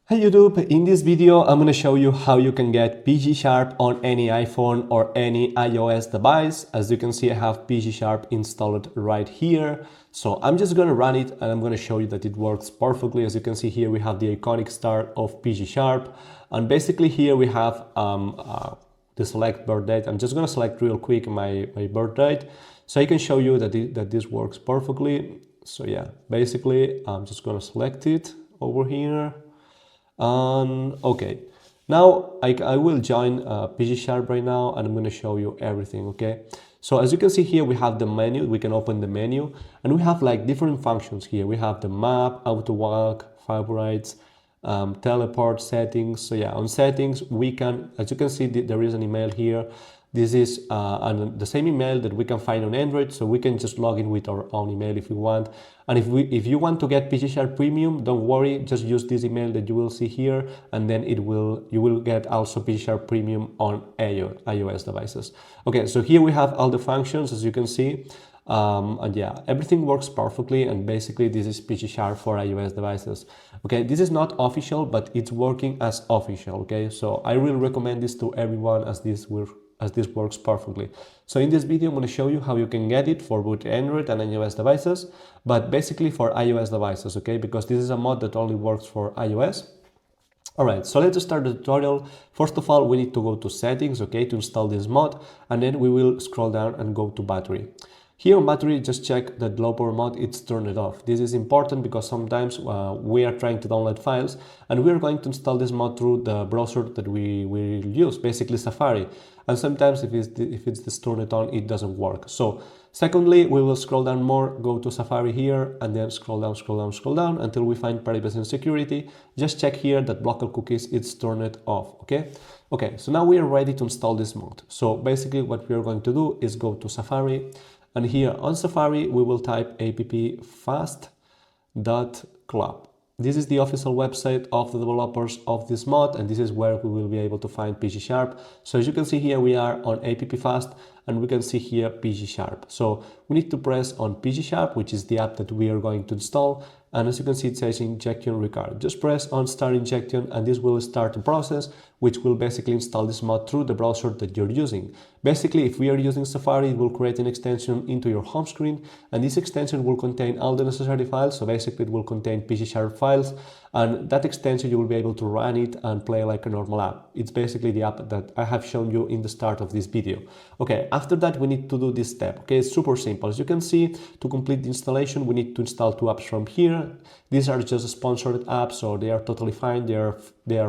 Hey YouTube, in this video I'm going to show you how you can get PGSharp on any iPhone or any iOS device. As you can see, I have PGSharp installed right here. So I'm just going to run it and I'm going to show you that it works perfectly. As you can see here, we have the iconic star of PGSharp. And basically here we have the select birth date. I'm just going to select real quick my birth date so I can show you that this works perfectly. So yeah, basically I'm just going to select it over here. Okay, now I will join PGSharp right now and I'm going to show you everything. Okay, so as you can see here, we have the menu. We can open the menu and we have like different functions here. We have the map, auto walk, favorites, teleport, settings. So yeah, on settings we can, as you can see, there is an email here. This is the same email that we can find on Android, so we can just log in with our own email if we want. And if you want to get PGSharp Premium, don't worry, just use this email that you will see here, and then you will get also PGSharp Premium on iOS devices. Okay, so here we have all the functions, as you can see. And yeah, everything works perfectly, and basically this is PGSharp for iOS devices. Okay, this is not official, but it's working as official. Okay, so I will recommend this to everyone as this works perfectly. So in this video, I'm going to show you how you can get it for both Android and iOS devices, but basically for iOS devices, okay, because this is a mod that only works for iOS. All right, so let's start the tutorial. First of all, we need to go to settings, okay, to install this mod, and then we will scroll down and go to battery. Here on battery, just check that low power mode, it's turned off. This is important because sometimes we are trying to download files and we are going to install this mod through the browser that we will use, basically Safari. And sometimes if it's turned on, it doesn't work. So secondly, we will scroll down more, go to Safari here, and then scroll down until we find privacy and security. Just check here that local cookies, it's turned off, okay? Okay, so now we are ready to install this mod. So basically what we are going to do is go to Safari, and here on Safari, we will type appfast.club. This is the official website of the developers of this mod, and this is where we will be able to find PGSharp. So as you can see here, we are on appfast, and we can see here PGSharp. So we need to press on PGSharp, which is the app that we are going to install. And as you can see, it says injection required. Just press on start injection and this will start the process, which will basically install this mod through the browser that you're using. Basically, if we are using Safari, it will create an extension into your home screen, and this extension will contain all the necessary files. So basically it will contain PGSharp files, and that extension you will be able to run it and play like a normal app. It's basically the app that I have shown you in the start of this video. Okay, after that we need to do this step. Okay, it's super simple. As you can see, to complete the installation, we need to install two apps from here. These are just sponsored apps, so they are totally fine. They are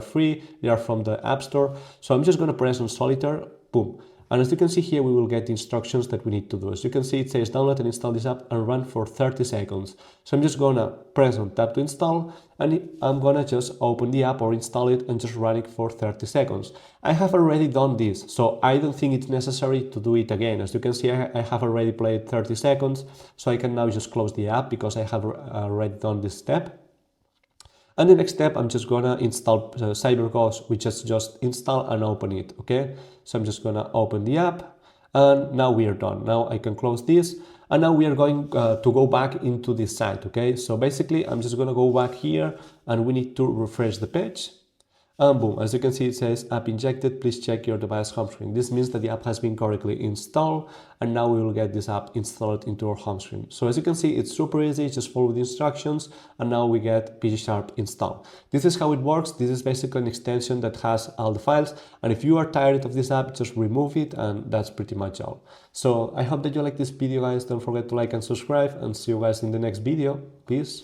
free. They are from the App Store. So I'm just going to press on Solitaire, boom. And as you can see here, we will get the instructions that we need to do. As you can see, it says download and install this app and run for 30 seconds. So I'm just gonna press on tap to install, and I'm gonna just open the app or install it and just run it for 30 seconds. I have already done this, so I don't think it's necessary to do it again. As you can see, I have already played 30 seconds, so I can now just close the app because I have already done this step. And the next step, I'm just gonna install CyberGhost, which is just install and open it, okay? So I'm just gonna open the app, and now we are done. Now I can close this, and now we are going to go back into this site, okay? So basically, I'm just gonna go back here, and we need to refresh the page. And boom, as you can see, it says app injected, please check your device home screen. This means that the app has been correctly installed, and now we will get this app installed into our home screen. So as you can see, it's super easy, just follow the instructions, and now we get PGSharp installed. This is how it works. This is basically an extension that has all the files, and if you are tired of this app, just remove it, and that's pretty much all. So I hope that you like this video, guys. Don't forget to like and subscribe, and see you guys in the next video. Peace.